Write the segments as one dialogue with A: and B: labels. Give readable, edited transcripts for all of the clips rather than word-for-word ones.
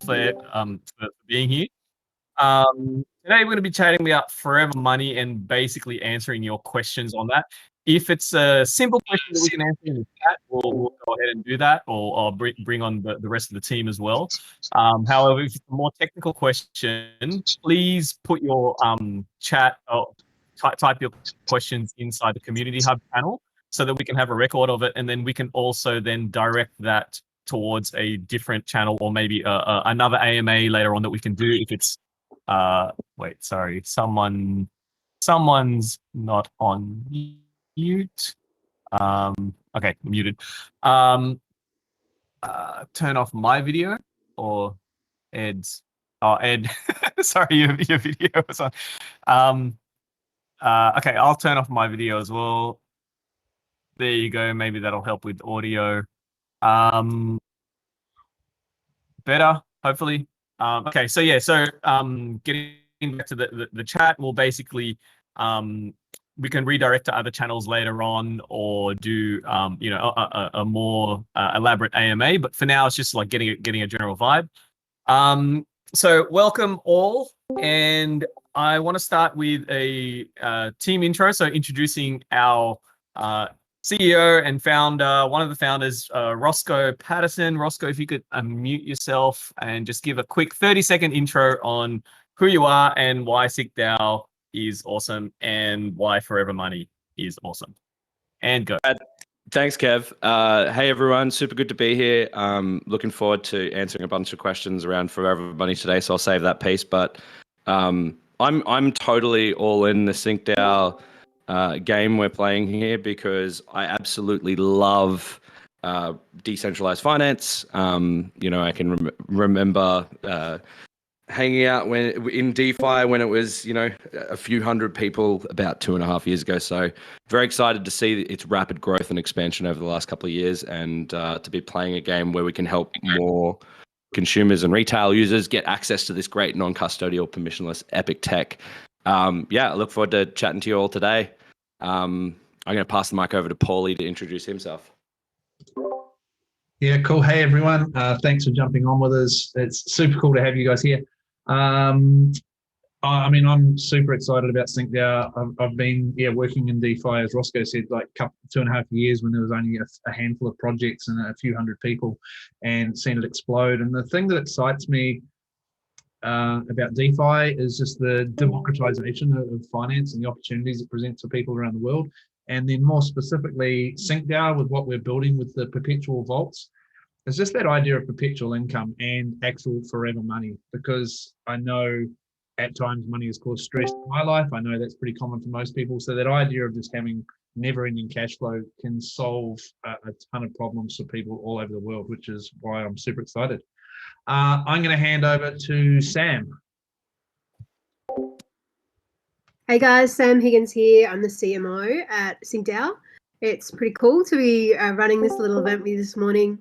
A: For being here. Today we're going to be chatting about forever money and basically answering your questions on that. If it's a simple question that we can answer in the chat, we'll go ahead and do that, or bring on the rest of the team as well. However, if it's a more technical question, please put your chat or type your questions inside the Community Hub panel so that we can have a record of it, and then we can also then direct that towards a different channel, or maybe another AMA later on that we can do if it's wait, sorry, someone's not on mute. Okay, muted. Turn off my video or Ed's. Oh, Ed, sorry, your video was on. Okay, I'll turn off my video as well. There you go. Maybe that'll help with audio. Better, hopefully. Okay, so yeah, getting back to the chat, we'll basically we can redirect to other channels later on, or do a more elaborate AMA. But for now, it's just like getting a general vibe. So welcome all, and I want to start with a team intro. So introducing our CEO and founder, one of the founders, Roscoe Patterson. Roscoe, if you could unmute yourself and just give a quick 30-second intro on who you are and why SyncDAO is awesome and why Forever Money is awesome. And go.
B: Thanks, Kev. Hey, everyone. Super good to be here. Looking forward to answering a bunch of questions around Forever Money today, so I'll save that piece. But I'm totally all in the SyncDAO game we're playing here, because I absolutely love decentralized finance. I can remember hanging out in DeFi when it was, a few hundred people about 2.5 years ago. So very excited to see its rapid growth and expansion over the last couple of years, and to be playing a game where we can help more consumers and retail users get access to this great non-custodial, permissionless, epic tech. I look forward to chatting to you all today. I'm going to pass the mic over to Paulie to introduce himself.
C: Yeah, cool. Hey, everyone. Thanks for jumping on with us. It's super cool to have you guys here. I'm super excited about SyncDAO. I've been working in DeFi, as Roscoe said, like 2.5 years when there was only a handful of projects and a few hundred people, and seen it explode. And the thing that excites me about DeFi is just the democratization of finance and the opportunities it presents for people around the world. And then more specifically, SyncDAO, with what we're building with the perpetual vaults, it's just that idea of perpetual income and actual forever money, because I know at times money has caused stress in my life. I know that's pretty common for most people. So that idea of just having never-ending cash flow can solve a ton of problems for people all over the world, which is why I'm super excited. I'm going to hand over to Sam.
D: Hey guys, Sam Higgins here. I'm the CMO at SyncDAO. It's pretty cool to be running this little event with you this morning.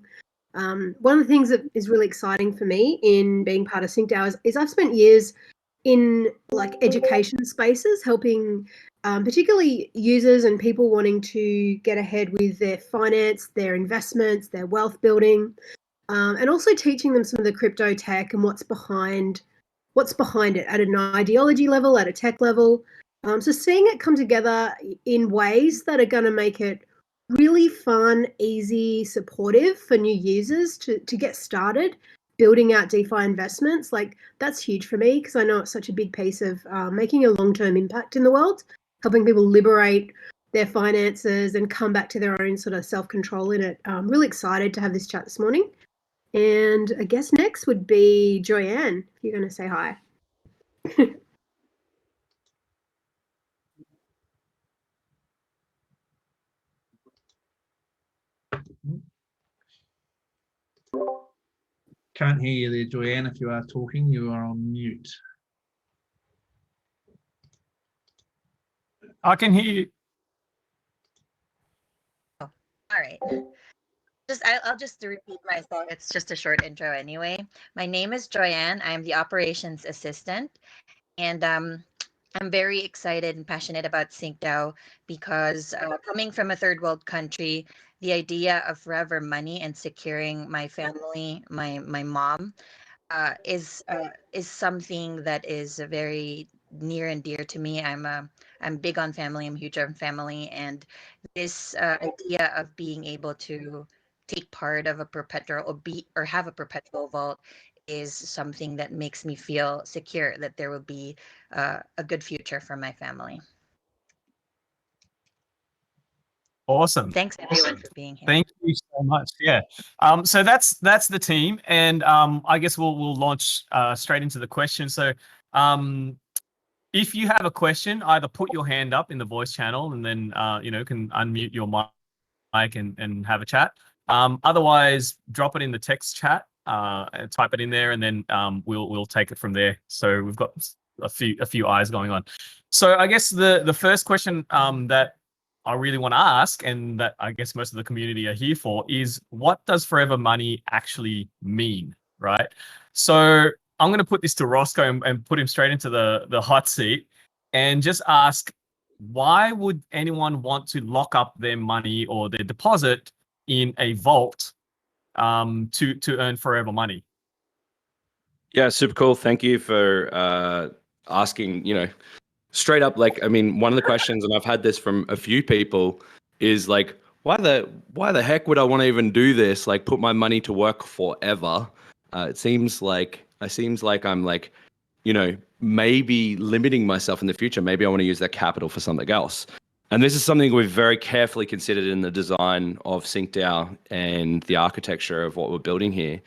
D: One of the things that is really exciting for me in being part of SyncDAO is I've spent years in education spaces, helping particularly users and people wanting to get ahead with their finance, their investments, their wealth building, and also teaching them some of the crypto tech and what's behind it at an ideology level, at a tech level. So seeing it come together in ways that are going to make it really fun, easy, supportive for new users to get started building out DeFi investments, that's huge for me, because I know it's such a big piece of making a long-term impact in the world, helping people liberate their finances and come back to their own sort of self-control in it. I'm really excited to have this chat this morning. And I guess next would be Joyanne, if you're going to say hi.
C: Can't hear you there, Joyanne. If you are talking, you are on mute.
A: I can hear you.
E: All right. I'll just repeat myself. It's just a short intro anyway. My name is Joyanne. I'm the operations assistant, and I'm very excited and passionate about SyncDAO because coming from a third world country, the idea of forever money and securing my family, my mom, is something that is very near and dear to me. I'm big on family. I'm huge on family, and this idea of being able to take part of a perpetual or have a perpetual vault is something that makes me feel secure that there will be a good future for my family.
A: Awesome.
E: Thanks everyone for being here.
A: Thank you so much. Yeah. So that's the team, and I guess we'll launch straight into the question. So, if you have a question, either put your hand up in the voice channel, and then can unmute your mic and have a chat. Otherwise, drop it in the text chat, type it in there, and then we'll take it from there. So we've got a few eyes going on. So I guess the first question that I really want to ask, and that I guess most of the community are here for, is what does forever money actually mean, right? So I'm going to put this to Roscoe and put him straight into the hot seat, and just ask, why would anyone want to lock up their money or their deposit in a vault to earn forever money?
B: Yeah, super cool. Thank you for asking, straight up. Like, I mean, one of the questions, and I've had this from a few people, is like, why the heck would I want to even do this? Like, put my money to work forever. It seems like I'm like, maybe limiting myself in the future. Maybe I want to use that capital for something else. And this is something we've very carefully considered in the design of SyncDAO and the architecture of what we're building here.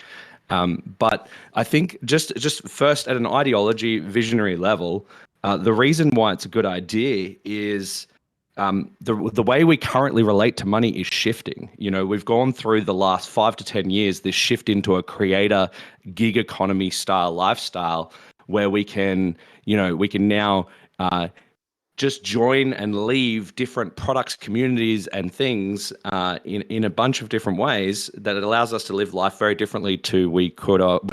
B: But I think just first at an ideology, visionary level, the reason why it's a good idea is the way we currently relate to money is shifting. We've gone through the last 5 to 10 years this shift into a creator gig economy style lifestyle where we can now just join and leave different products, communities, and things in a bunch of different ways that it allows us to live life very differently to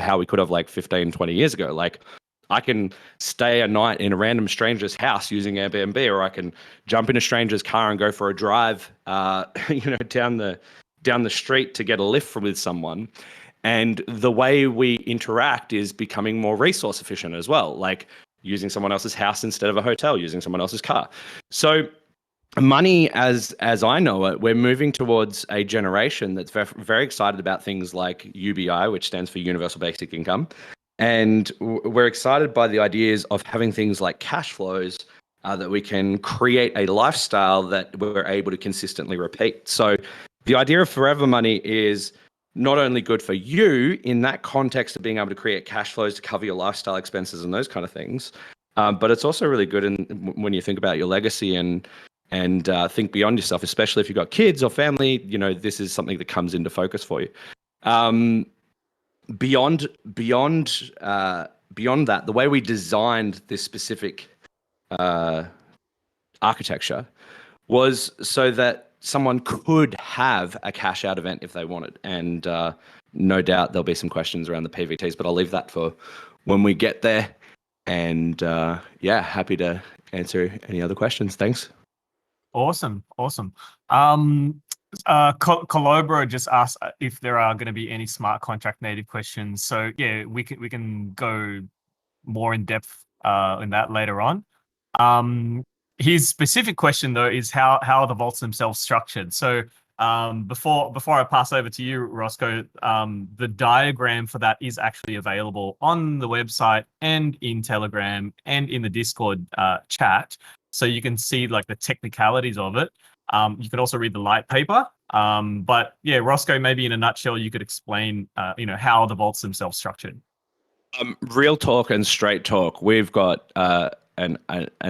B: how we could have like 15, 20 years ago. Like, I can stay a night in a random stranger's house using Airbnb, or I can jump in a stranger's car and go for a drive, down the street to get a lift with someone. And the way we interact is becoming more resource efficient as well. Like, using someone else's house instead of a hotel, using someone else's car. So money, as I know it, we're moving towards a generation that's very, very excited about things like UBI, which stands for Universal Basic Income. And we're excited by the ideas of having things like cash flows that we can create a lifestyle that we're able to consistently repeat. So the idea of forever money is not only good for you in that context of being able to create cash flows to cover your lifestyle expenses and those kind of things, but it's also really good when you think about your legacy and think beyond yourself, especially if you've got kids or family. This is something that comes into focus for you. Beyond that, the way we designed this specific architecture was so that someone could have a cash out event if they wanted. And no doubt there'll be some questions around the PVTs, but I'll leave that for when we get there. And happy to answer any other questions. Thanks.
A: Awesome. Colobra just asked if there are going to be any smart contract native questions. So yeah, we can go more in depth in that later on. His specific question though is how are the vaults themselves structured? So before I pass over to you, Roscoe, the diagram for that is actually available on the website and in Telegram and in the Discord chat. So you can see like the technicalities of it. You can also read the light paper. But yeah, Roscoe, maybe in a nutshell, you could explain how the vaults themselves structured.
B: Real talk and straight talk. We've got an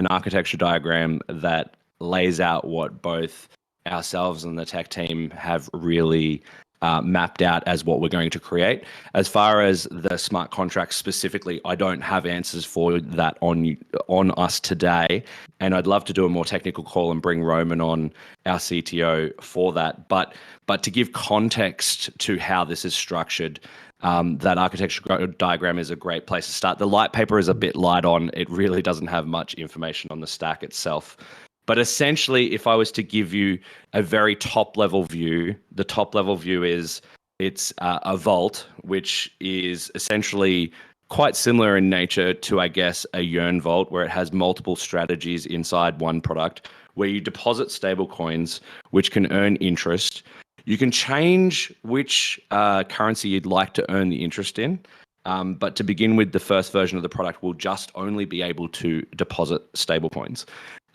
B: architecture diagram that lays out what both ourselves and the tech team have really mapped out as what we're going to create. As far as the smart contracts specifically, I don't have answers for that on us today, and I'd love to do a more technical call and bring Roman on, our CTO, for that. But to give context to how this is structured, that architecture diagram is a great place to start. The light paper is a bit light on; it really doesn't have much information on the stack itself. But essentially, if I was to give you a very top level view, the top level view is it's a vault, which is essentially quite similar in nature to, I guess, a Yearn vault, where it has multiple strategies inside one product, where you deposit stable coins, which can earn interest. You can change which currency you'd like to earn the interest in. But to begin with, the first version of the product will just only be able to deposit stable coins.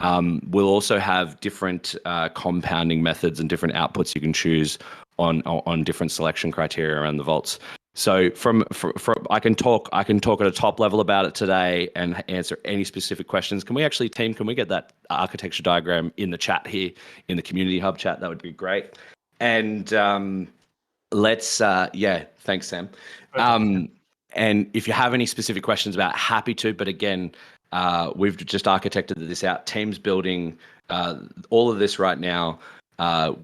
B: We'll also have different compounding methods and different outputs you can choose on different selection criteria around the vaults. So from I can talk at a top level about it today and answer any specific questions. Can we actually, team, can we get that architecture diagram in the chat here, in the community hub chat? That would be great. And let's thanks, Sam. And if you have any specific questions about it, happy to, but again, we've just architected this out. Team's building all of this right now.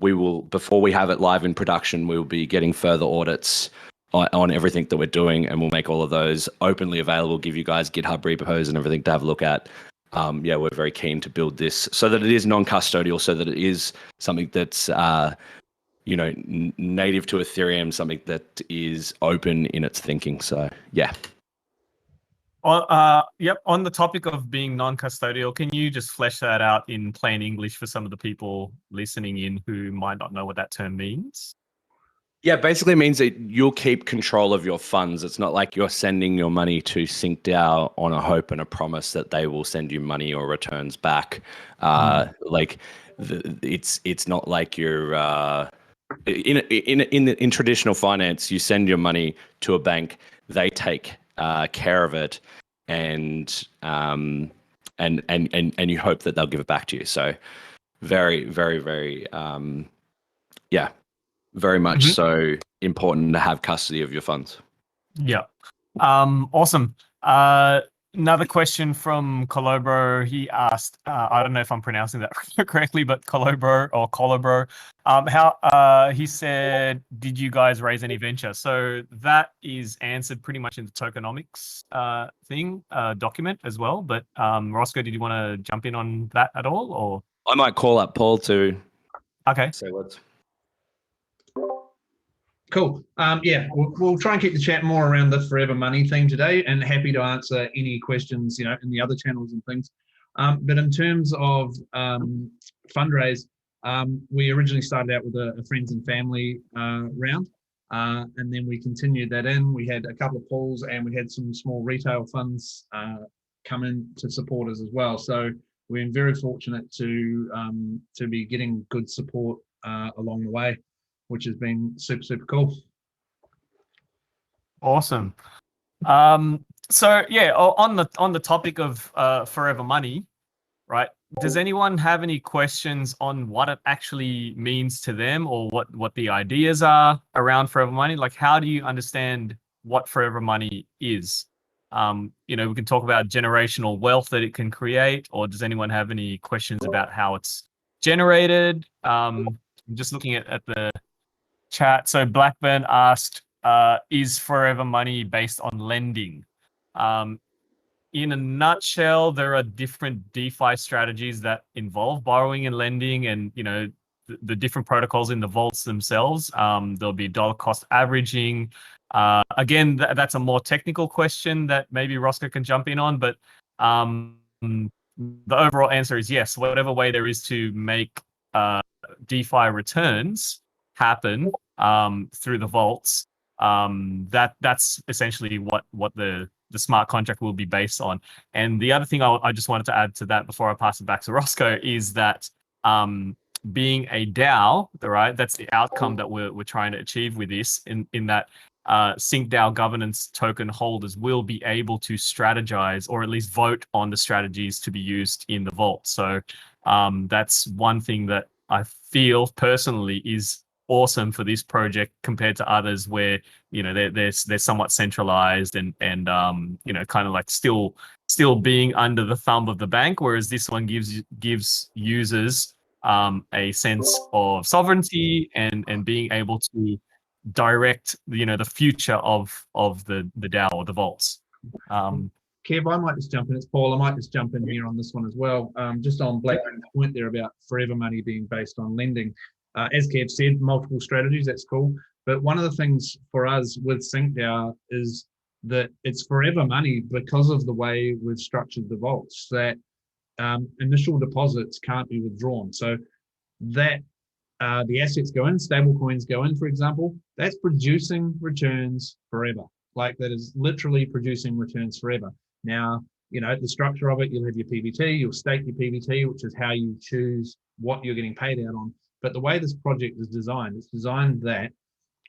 B: We will, before we have it live in production, we will be getting further audits on everything that we're doing, and we'll make all of those openly available, give you guys GitHub repos and everything to have a look at. We're very keen to build this so that it is non-custodial, so that it is something that's native to Ethereum, something that is open in its thinking. So yeah.
A: On the topic of being non-custodial, can you just flesh that out in plain English for some of the people listening in who might not know what that term means?
B: Yeah, basically it means that you'll keep control of your funds. It's not like you're sending your money to SyncDAO on a hope and a promise that they will send you money or returns back. It's not like you're in traditional finance. You send your money to a bank, they take care of it, and you hope that they'll give it back to you. So very, very, very very much so important to have custody of your funds. Yeah.
A: Awesome. Another question from Colobro. He asked, I don't know if I'm pronouncing that correctly, but Colobro, he said, did you guys raise any venture? So that is answered pretty much in the tokenomics document as well. But Roscoe, did you want to jump in on that at all? Or
B: I might call up Paul to say what's...
C: Cool. We'll try and keep the chat more around the forever money theme today, and happy to answer any questions, in the other channels and things. But in terms of fundraise, we originally started out with a friends and family round, and then we continued that in. We had a couple of pools, and we had some small retail funds come in to support us as well. So we're very fortunate to be getting good support along the way, which has been super, super cool.
A: Awesome. So yeah, on the topic of forever money, right? Does anyone have any questions on what it actually means to them, or what the ideas are around forever money? Like, how do you understand what forever money is? We can talk about generational wealth that it can create, or does anyone have any questions about how it's generated? I'm just looking at the chat. So Blackburn asked, is forever money based on lending? In a nutshell, there are different DeFi strategies that involve borrowing and lending, and the different protocols in the vaults themselves. There'll be dollar cost averaging. Again, that's a more technical question that maybe Roscoe can jump in on, but the overall answer is yes. Whatever way there is to make DeFi returns happen through the vaults, that's essentially what the smart contract will be based on. And the other thing I just wanted to add to that before I pass it back to Roscoe is that being a DAO, right, that's the outcome that we're trying to achieve with this, in that SyncDAO governance token holders will be able to strategize, or at least vote on the strategies to be used in the vault. So that's one thing that I feel personally is awesome for this project compared to others where they're somewhat centralized and kind of like still being under the thumb of the bank, whereas this one gives users a sense of sovereignty and being able to direct the future of the DAO or the vaults.
C: Kev, I might just jump in. It's Paul. I might just jump in here on this one as well. Just on Blackman's point there about forever money being based on lending. As Kev said, multiple strategies, that's cool. But one of the things for us with SyncDAO is that it's forever money because of the way we've structured the vaults, that initial deposits can't be withdrawn. So that the assets go in, stable coins go in, for example, that's producing returns forever. Like that is literally producing returns forever. Now, the structure of it, you'll have your PVT, you'll stake your PVT, which is how you choose what you're getting paid out on. But the way this project is designed, it's designed that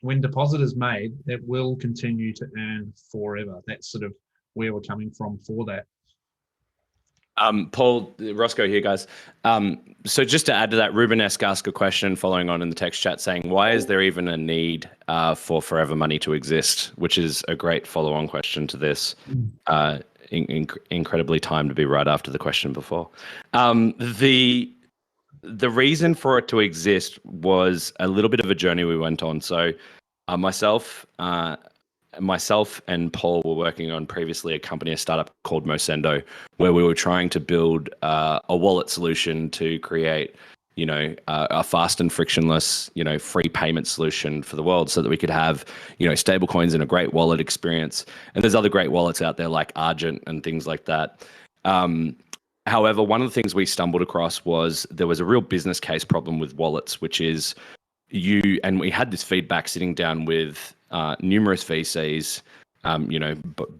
C: when deposit is made, it will continue to earn forever. That's sort of where we're coming from for that.
B: Paul, Roscoe here, guys. So just to add to that, Rubenesque asked a question following on in the text chat saying, why is there even a need for forever money to exist? Which is a great follow-on question to this. Incredibly timed to be right after the question before. The reason for it to exist was a little bit of a journey we went on. So myself and Paul were working on previously a startup called Mosendo, where we were trying to build a wallet solution to create, a fast and frictionless, free payment solution for the world, so that we could have, stable coins and a great wallet experience. And there's other great wallets out there like Argent and things like that. However, one of the things we stumbled across was there was a real business case problem with wallets, which is and we had this feedback sitting down with numerous VCs,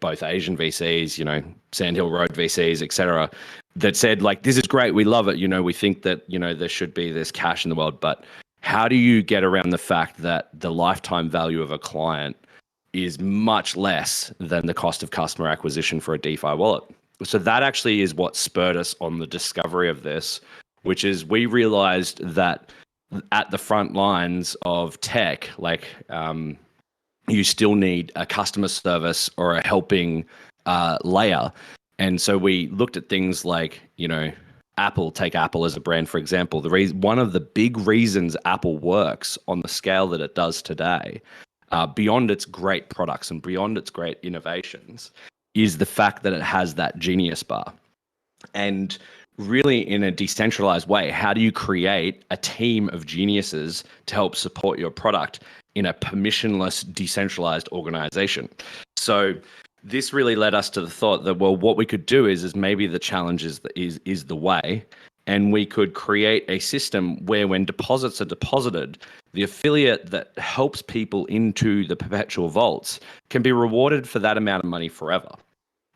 B: both Asian VCs, Sandhill Road VCs, etc., that said, like, this is great, we love it, we think that, there should be this cash in the world, but how do you get around the fact that the lifetime value of a client is much less than the cost of customer acquisition for a DeFi wallet? So that actually is what spurred us on the discovery of this, which is we realized that at the front lines of tech, like you still need a customer service or a helping layer. And so we looked at things like, Apple, take Apple as a brand, for example. One of the big reasons Apple works on the scale that it does today, beyond its great products and beyond its great innovations, is the fact that it has that genius bar. And really, in a decentralized way, how do you create a team of geniuses to help support your product in a permissionless, decentralized organization? So this really led us to the thought that, well, what we could do is maybe the challenge is the way, and we could create a system where when deposits are deposited, the affiliate that helps people into the perpetual vaults can be rewarded for that amount of money forever.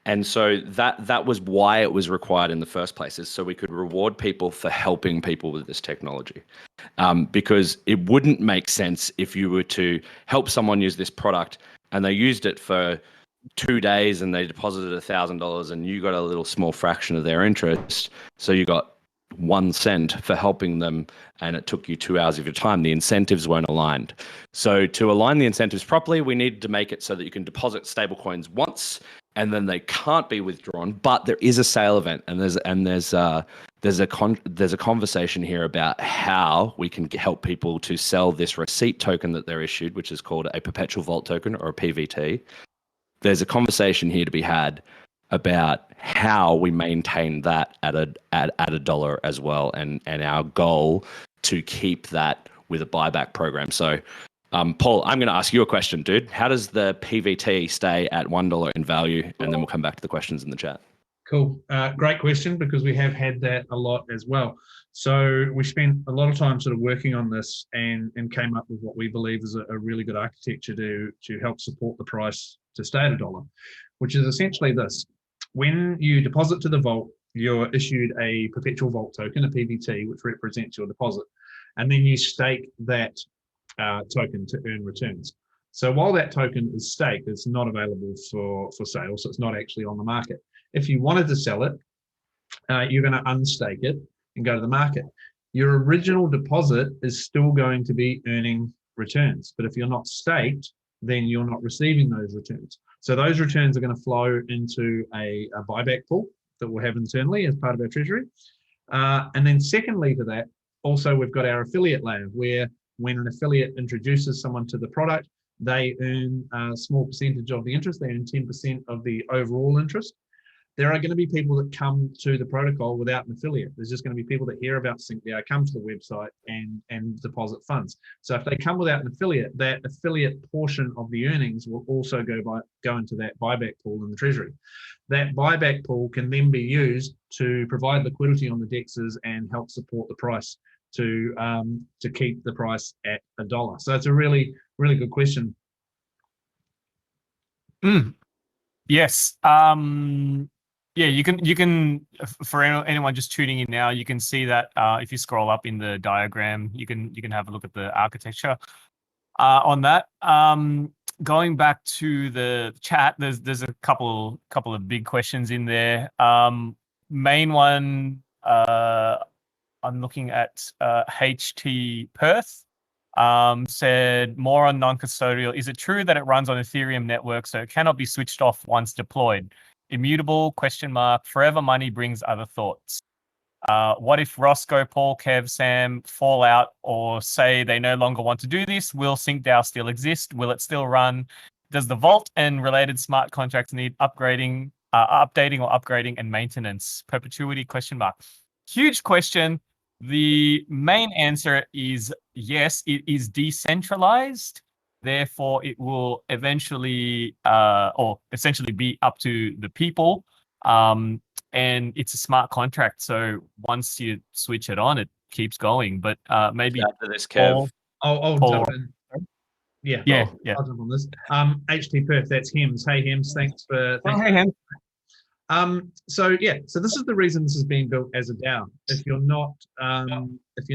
B: And so that was why it was required in the first place, is so we could reward people for helping people with this technology. Because it wouldn't make sense if you were to help someone use this product and they used it for 2 days and they deposited $1,000 and you got a little small fraction of their interest. So you got 1 cent for helping them and it took you 2 hours of your time. The incentives weren't aligned. So to align the incentives properly, we needed to make it so that you can deposit stablecoins once and then they can't be withdrawn, but there is a sale event, and there's a conversation here about how we can help people to sell this receipt token that they're issued, which is called a perpetual vault token or a PVT. There's a conversation here to be had about how we maintain that at a dollar as well, and our goal to keep that with a buyback program. So. Paul, I'm going to ask you a question, dude. How does the PVT stay at $1 in value? And then we'll come back to the questions in the chat.
C: Cool. Great question, because we have had that a lot as well. So we spent a lot of time sort of working on this and came up with what we believe is a really good architecture to help support the price to stay at $1, which is essentially this. When you deposit to the vault, you're issued a perpetual vault token, a PVT, which represents your deposit. And then you stake that token to earn returns. So while that token is staked, it's not available for sale, so it's not actually on the market. If you wanted to sell it, you're going to unstake it and go to the market. your original deposit is still going to be earning returns. But if you're not staked, then you're not receiving those returns. So those returns are going to flow into a buyback pool that we'll have internally as part of our treasury. And then secondly to that, also we've got our affiliate layer, where when an affiliate introduces someone to the product, they earn a small percentage of the interest. They earn 10% of the overall interest. There are going to be people that come to the protocol without an affiliate. There's just going to be people that hear about SyncDAO, come to the website and deposit funds. So if they come without an affiliate, that affiliate portion of the earnings will also go into that buyback pool in the treasury. That buyback pool can then be used to provide liquidity on the DEXs and help support the price to keep the price at $1. So it's a really, really good question.
A: Yes. Yeah, you can for anyone just tuning in now, you can see that if you scroll up in the diagram, you can have a look at the architecture on that. Going back to the chat, there's a couple of big questions in there. Main one, I'm looking at HT Perth. Said more on non-custodial. Is it true that it runs on Ethereum network, so it cannot be switched off once deployed? Immutable ? Forever money brings other thoughts. What if Roscoe, Paul, Kev, Sam fall out or say they no longer want to do this? Will SyncDAO still exist? Will it still run? Does the vault and related smart contracts need updating or upgrading and maintenance? Perpetuity ? Huge question. The main answer is yes, it is decentralized. Therefore, it will eventually or essentially be up to the people. And it's a smart contract. So once you switch it on, it keeps going. But maybe
B: after this, Kev.
C: I'll jump in. Yeah. I'll jump on this. HT Perth, that's Hems. Hey Hems, thanks for
A: Hey, Hems.
C: So this is the reason this is being built as a DAO. If you're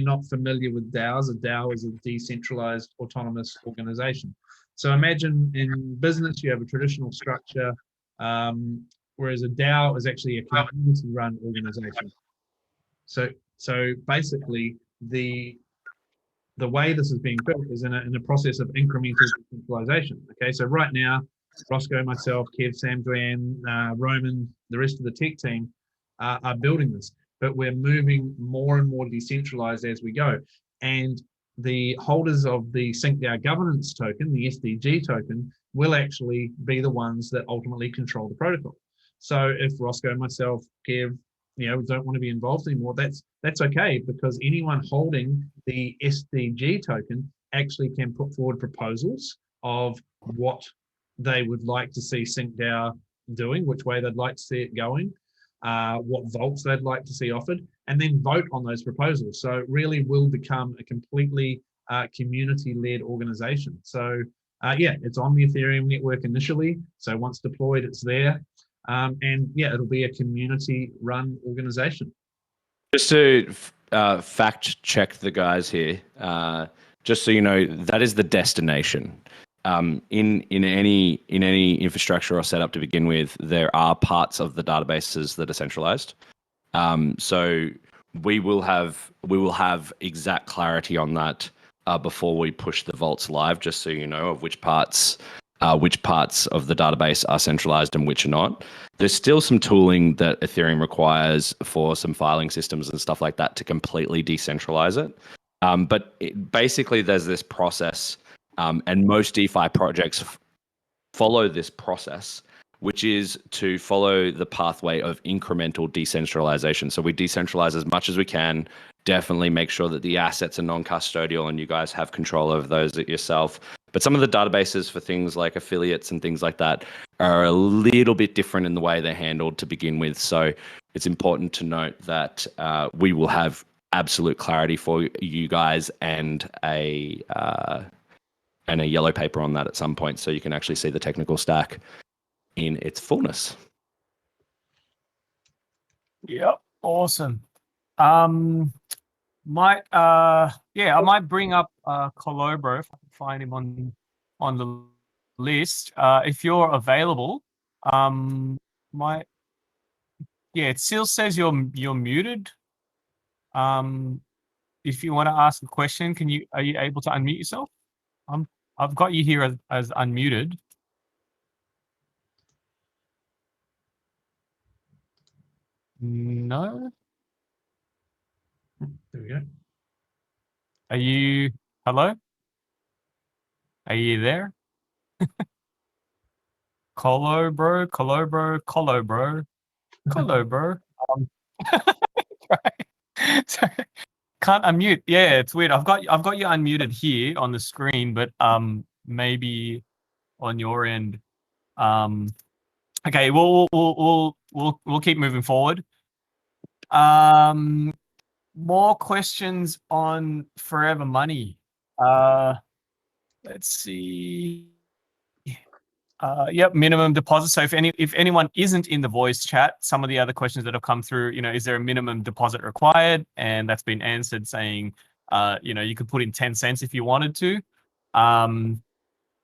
C: not familiar with DAOs, a DAO is a decentralized autonomous organization. So imagine in business you have a traditional structure, whereas a DAO is actually a community-run organization. So basically the way this is being built is in a process of incremental decentralization. Okay, so right now, Roscoe, myself, Kev, Sam, Joanne, Roman, the rest of the tech team are building this, but we're moving more and more decentralized as we go. And the holders of the SyncDAO governance token, the SDG token, will actually be the ones that ultimately control the protocol. So if Roscoe, myself, Kev, don't want to be involved anymore, that's okay, because anyone holding the SDG token actually can put forward proposals of what they would like to see SyncDAO doing, which way they'd like to see it going, what vaults they'd like to see offered, and then vote on those proposals. So it really will become a completely community-led organization. So it's on the Ethereum network initially. So once deployed, it's there. And it'll be a community-run organization.
B: Just to fact check the guys here, just so you know, that is the destination. In any infrastructure or setup to begin with, there are parts of the databases that are centralized. So we will have exact clarity on that before we push the vaults live, just so you know of which parts of the database are centralized and which are not. There's still some tooling that Ethereum requires for some filing systems and stuff like that to completely decentralize it. But basically, there's this process, and most DeFi projects follow this process, which is to follow the pathway of incremental decentralization. So we decentralize as much as we can, definitely make sure that the assets are non-custodial and you guys have control over those yourself. But some of the databases for things like affiliates and things like that are a little bit different in the way they're handled to begin with. So it's important to note that we will have absolute clarity for you guys and a yellow paper on that at some point, so you can actually see the technical stack in its fullness.
A: Yep, awesome. I might bring up Colobro if I can find him on the list. If you're available, it still says you're muted. if you want to ask a question, are you able to unmute yourself? I've got you here as unmuted. No.
C: There we go.
A: Are you? Hello? Are you there? Colo, bro. Colo, bro. Colo, bro. Colo, bro. Sorry. Can't unmute. Yeah, it's weird. I've got you unmuted here on the screen, but maybe on your end. Okay, we'll keep moving forward. More questions on Forever Money. Let's see. Yep, minimum deposit. So if anyone isn't in the voice chat, some of the other questions that have come through, is there a minimum deposit required? And that's been answered saying, you could put in 10 cents if you wanted to.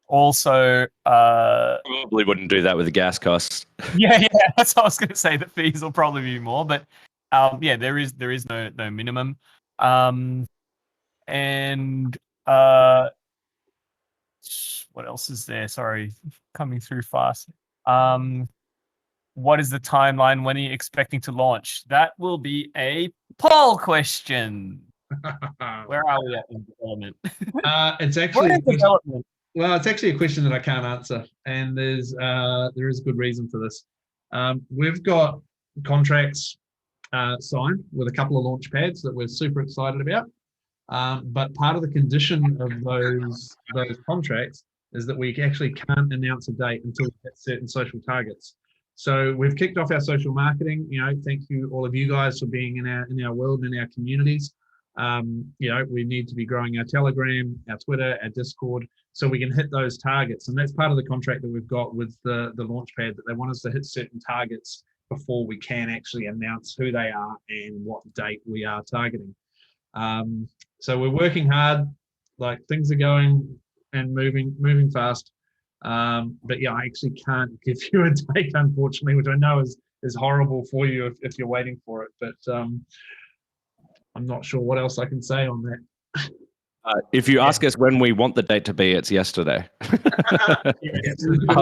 A: Also,
B: Probably wouldn't do that with the gas costs.
A: yeah, that's what I was going to say. The fees will probably be more, but yeah, there is no minimum. And what else is there? Sorry, coming through fast. What is the timeline? When are you expecting to launch? That will be a poll question. Where are we at in development?
C: It's actually
A: We're in development.
C: Well, it's actually a question that I can't answer, and there is a good reason for this. We've got contracts signed with a couple of launch pads that we're super excited about. But part of the condition of those contracts is that we actually can't announce a date until we hit certain social targets. So we've kicked off our social marketing. Thank you all of you guys for being in our world and in our communities. We need to be growing our Telegram, our Twitter, our Discord, so we can hit those targets. And that's part of the contract that we've got with the Launchpad, that they want us to hit certain targets before we can actually announce who they are and what date we are targeting. So we're working hard, like things are going and moving fast. But yeah, I actually can't give you a date, unfortunately, which I know is horrible for you if you're waiting for it. But I'm not sure what else I can say on that.
B: If you ask us when we want the date to be, it's yesterday.
C: When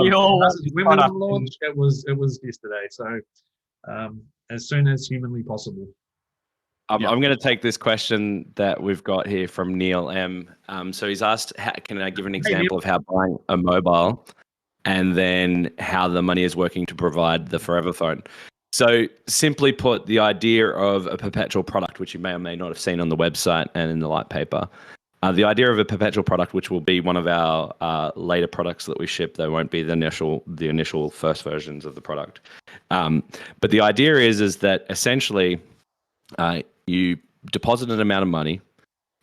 C: we launched, it was yesterday. So as soon as humanly possible.
B: I'm going to take this question that we've got here from Neil M. So he's asked, can I give an example of how buying a mobile and then how the money is working to provide the Forever Phone? So simply put, the idea of a perpetual product, which you may or may not have seen on the website and in the light paper, the idea of a perpetual product, which will be one of our later products that we ship, they won't be the initial first versions of the product. But the idea is that essentially you deposit an amount of money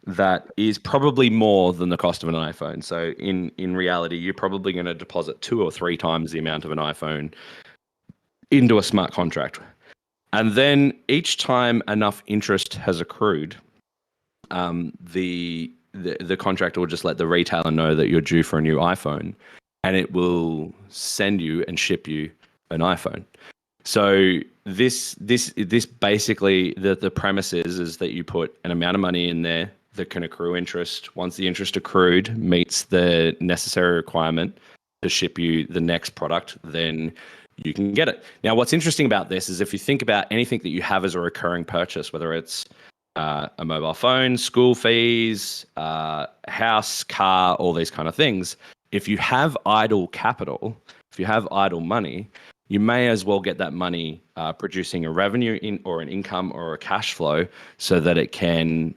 B: that is probably more than the cost of an iPhone. So in reality, you're probably going to deposit 2 or 3 times the amount of an iPhone into a smart contract. And then each time enough interest has accrued, the contractor will just let the retailer know that you're due for a new iPhone, and it will send you and ship you an iPhone. So this basically, the premise is that you put an amount of money in there that can accrue interest. Once the interest accrued meets the necessary requirement to ship you the next product, then you can get it. Now, what's interesting about this is if you think about anything that you have as a recurring purchase, whether it's a mobile phone, school fees, house, car, all these kind of things, if you have idle capital, if you have idle money, you may as well get that money producing a revenue or an income or a cash flow so that it can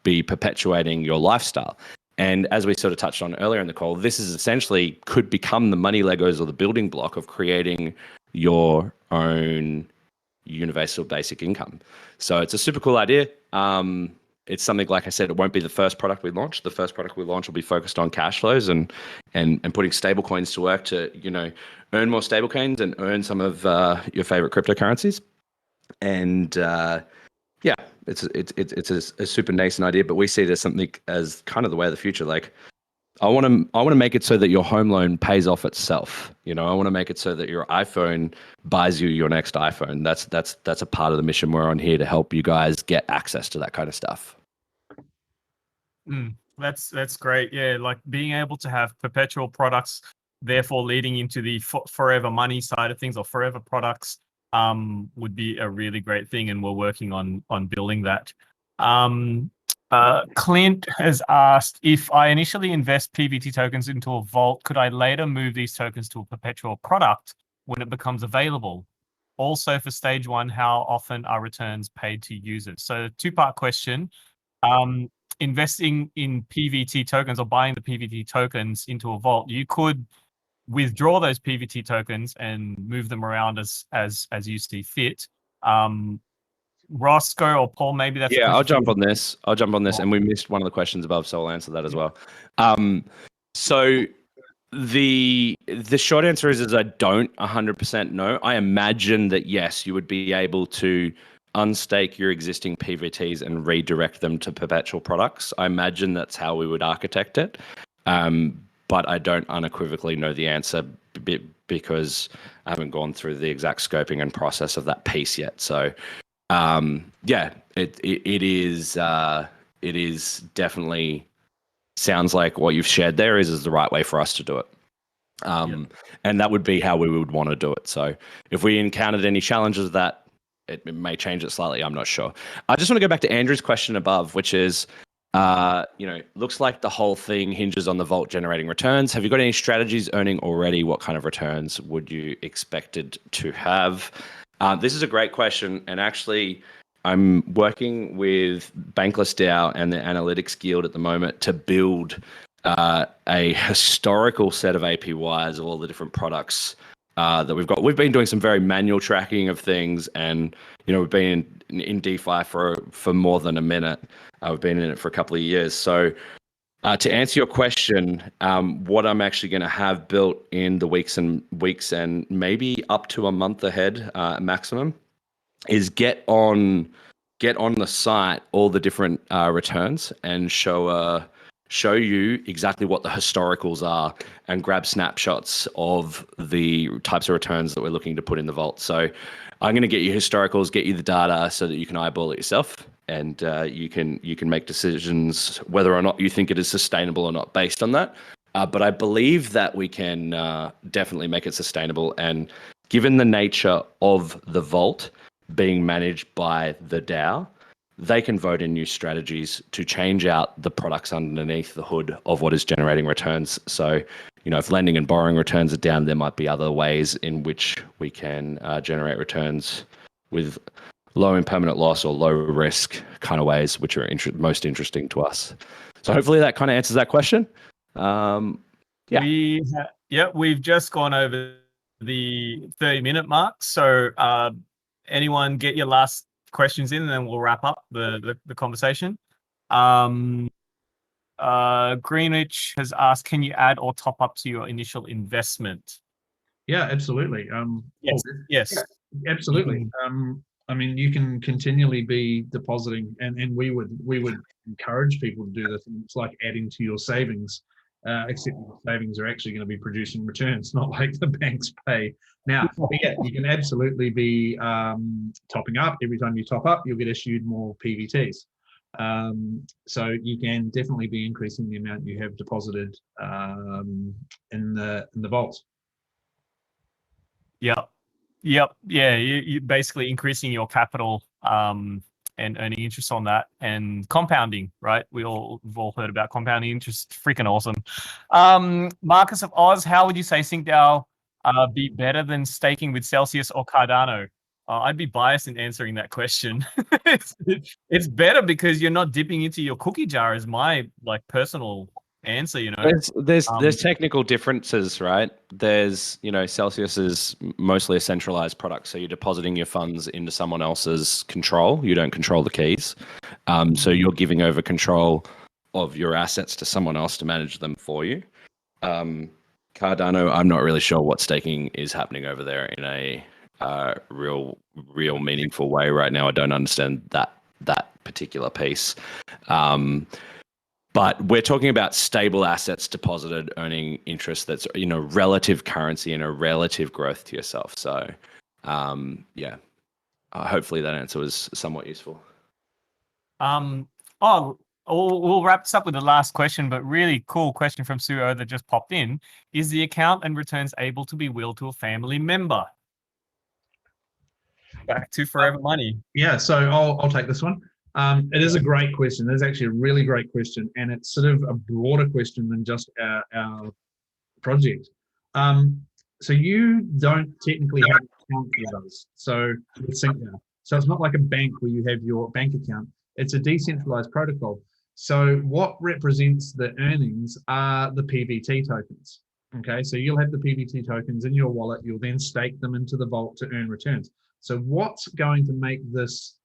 B: be perpetuating your lifestyle. And as we sort of touched on earlier in the call, this is essentially could become the money Legos or the building block of creating your own universal basic income. So it's a super cool idea. It's something, like I said, it won't be the first product we launch. The first product we launch will be focused on cash flows and putting stable coins to work to, earn more stable coins and earn some of your favorite cryptocurrencies. And yeah, it's a super nascent idea, but we see it as something as kind of the way of the future. Like, I want to make it so that your home loan pays off itself. I want to make it so that your iPhone buys you your next iPhone. That's a part of the mission we're on here, to help you guys get access to that kind of stuff.
A: That's great. Yeah, like being able to have perpetual products, therefore leading into the forever money side of things or forever products, would be a really great thing, and we're working on building that. Um, Clint has asked, if I initially invest PVT tokens into a vault, could I later move these tokens to a perpetual product when it becomes available? Also, for stage one, how often are returns paid to users? So, two-part question. Um, Investing in PVT tokens or buying the PVT tokens into a vault, you could withdraw those PVT tokens and move them around as you see fit. Roscoe or Paul, maybe that's a
B: Yeah,
A: question
B: I'll
A: for
B: jump
A: you.
B: on this. And we missed one of the questions above, so I'll answer that as well. So the short answer is I don't 100% know. I imagine that yes, you would be able to unstake your existing PVTs and redirect them to perpetual products. I imagine that's how we would architect it. But I don't unequivocally know the answer because I haven't gone through the exact scoping and process of that piece yet. So yeah, it is definitely sounds like what you've shared there is the right way for us to do it. And that would be how we would want to do it. So if we encountered any challenges with that, it may change it slightly. I'm not sure. I just want to go back to Andrew's question above, which is, looks like the whole thing hinges on the vault generating returns. Have you got any strategies earning already? What kind of returns would you expected to have? This is a great question. And actually, I'm working with Bankless DAO and the Analytics Guild at the moment to build a historical set of APYs of all the different products that we've got. We've been doing some very manual tracking of things, and we've been in DeFi for more than a minute. We've been in it for a couple of years. So to answer your question, what I'm actually going to have built in the weeks and maybe up to a month ahead maximum is get on the site all the different returns and show you exactly what the historicals are and grab snapshots of the types of returns that we're looking to put in the vault. So I'm going to get you historicals, get you the data so that you can eyeball it yourself, and you can make decisions whether or not you think it is sustainable or not based on that. But I believe that we can definitely make it sustainable. And given the nature of the vault being managed by the DAO, they can vote in new strategies to change out the products underneath the hood of what is generating returns. So, if lending and borrowing returns are down, there might be other ways in which we can generate returns with low impermanent loss or low risk kind of ways, which are most interesting to us. So hopefully that kind of answers that question. Yeah.
A: We've just gone over the 30-minute mark. So anyone get your last questions in, and then we'll wrap up the conversation. Greenwich has asked, can you add or top up to your initial investment?
C: Yeah, absolutely.
A: Yes.
C: Absolutely. I mean, you can continually be depositing, and we would encourage people to do this. And it's like adding to your savings, except the savings are actually going to be producing returns, not like the banks pay now. But yeah, you can absolutely be topping up. Every time you top up, you'll get issued more PVTs. So you can definitely be increasing the amount you have deposited in the vaults.
A: Yep. Yeah, you basically increasing your capital and earning interest on that, and compounding, right? We've all heard about compounding interest. Freaking awesome. Marcus of Oz, how would you say SyncDAO be better than staking with Celsius or Cardano? I'd be biased in answering that question. It's better because you're not dipping into your cookie jar, is my personal answer.
B: There's technical differences, right? There's Celsius is mostly a centralized product, so you're depositing your funds into someone else's control. You don't control the keys, so you're giving over control of your assets to someone else to manage them for you. Cardano, I'm not really sure what staking is happening over there in a real meaningful way right now. I don't understand that particular piece. But we're talking about stable assets deposited, earning interest that's relative currency and a relative growth to yourself. So, hopefully that answer was somewhat useful.
A: we'll wrap this up with the last question, but really cool question from Suo that just popped in. Is the account and returns able to be willed to a family member? Back to Forever Money.
C: Yeah, so I'll take this one. It is a great question. It is actually a really great question, and it's sort of a broader question than just our project. So you don't technically have an account with us, so with Singdaw. So it's not like a bank where you have your bank account. It's a decentralized protocol. So what represents the earnings are the PBT tokens. Okay, so you'll have the PBT tokens in your wallet. You'll then stake them into the vault to earn returns. So what's going to make this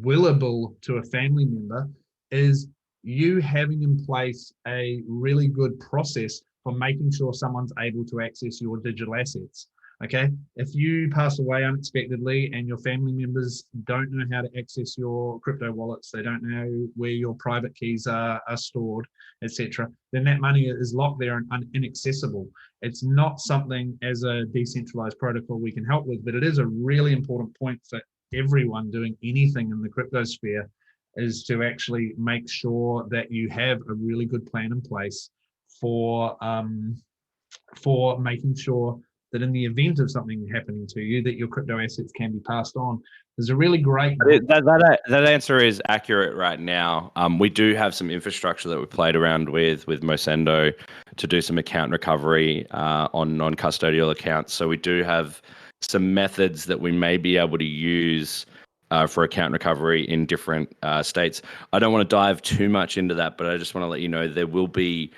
C: willable to a family member is you having in place a really good process for making sure someone's able to access your digital assets. Okay, if you pass away unexpectedly and your family members don't know how to access your crypto wallets, they don't know where your private keys are stored, etc., then that money is locked there and inaccessible. It's not something as a decentralized protocol we can help with, but it is a really important point for everyone doing anything in the crypto sphere, is to actually make sure that you have a really good plan in place for making sure that in the event of something happening to you, that your crypto assets can be passed on. There's a really great...
B: That answer is accurate right now. We do have some infrastructure that we played around with Mosendo to do some account recovery on non-custodial accounts. So we do have some methods that we may be able to use for account recovery in different states. I don't want to dive too much into that, but I just want to let you know there will be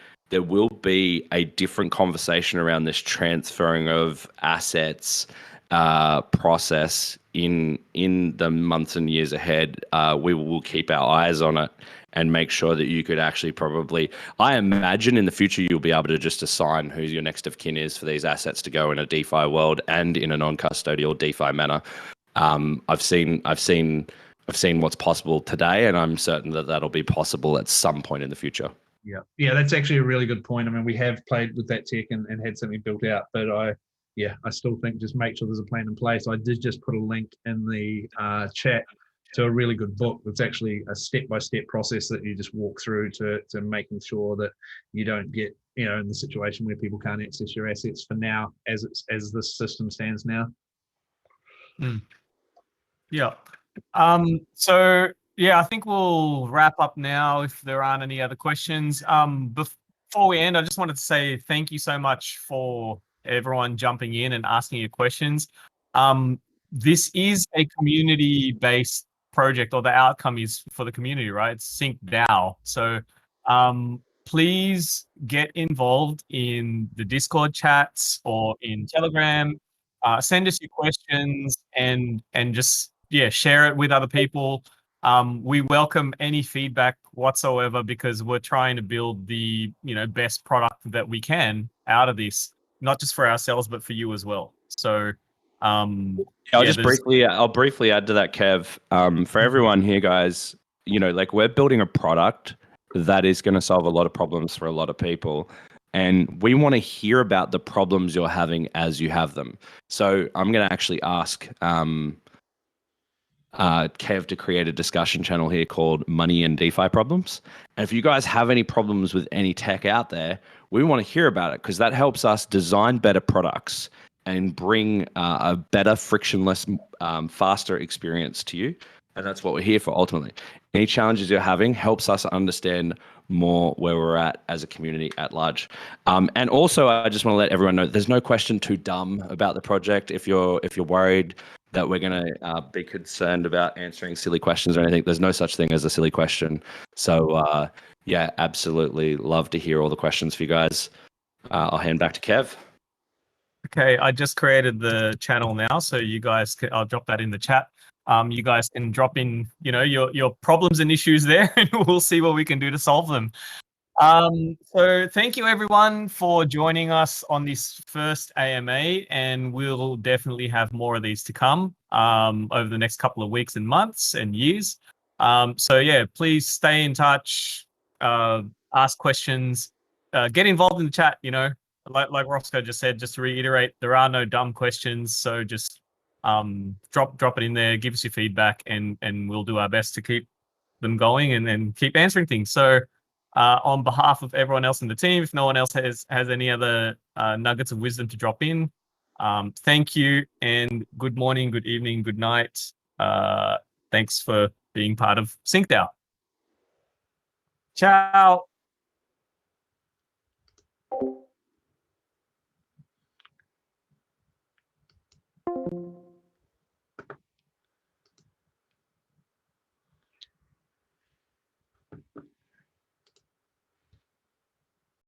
B: a different conversation around this transferring of assets process in the months and years ahead. We will keep our eyes on it and make sure that you could actually probably, I imagine in the future, you'll be able to just assign who your next of kin is for these assets to go in a DeFi world and in a non-custodial DeFi manner. I've seen what's possible today, and I'm certain that that'll be possible at some point in the future.
C: Yeah, that's actually a really good point. I mean, we have played with that tech and had something built out, but I still think just make sure there's a plan in place. I did just put a link in the chat to a really good book. It's actually a step-by-step process that you just walk through to making sure that you don't get, in the situation where people can't access your assets for now, as the system stands now.
A: Yeah. So yeah, I think we'll wrap up now if there aren't any other questions. Before we end, I just wanted to say thank you so much for everyone jumping in and asking your questions. This is a community-based project, or the outcome is for the community, right? It's SyncDAO. So please get involved in the Discord chats or in Telegram. Send us your questions and just share it with other people. We welcome any feedback whatsoever, because we're trying to build the best product that we can out of this, not just for ourselves but for you as well. So I'll
B: briefly add to that, Kev. For everyone here, guys, we're building a product that is going to solve a lot of problems for a lot of people. And we want to hear about the problems you're having as you have them. So I'm going to actually ask Kev to create a discussion channel here called Money and DeFi Problems. And if you guys have any problems with any tech out there, we want to hear about it, because that helps us design better products and bring a better, frictionless, faster experience to you. And that's what we're here for ultimately. Any challenges you're having helps us understand more where we're at as a community at large. And also, I just want to let everyone know there's no question too dumb about the project. If you're worried that we're going to be concerned about answering silly questions or anything, there's no such thing as a silly question. So absolutely love to hear all the questions for you guys. I'll hand back to Kev.
A: Okay, I just created the channel now, so you guys I'll drop that in the chat. You guys can drop in, your problems and issues there, and we'll see what we can do to solve them. So thank you everyone for joining us on this first AMA, and we'll definitely have more of these to come over the next couple of weeks and months and years. So yeah, please stay in touch, ask questions, get involved in the chat. Like Roscoe just said, just to reiterate, there are no dumb questions. So just drop it in there, give us your feedback, and we'll do our best to keep them going and keep answering things. So on behalf of everyone else in the team, if no one else has any other nuggets of wisdom to drop in, thank you and good morning, good evening, good night. Thanks for being part of SyncDAO. Ciao.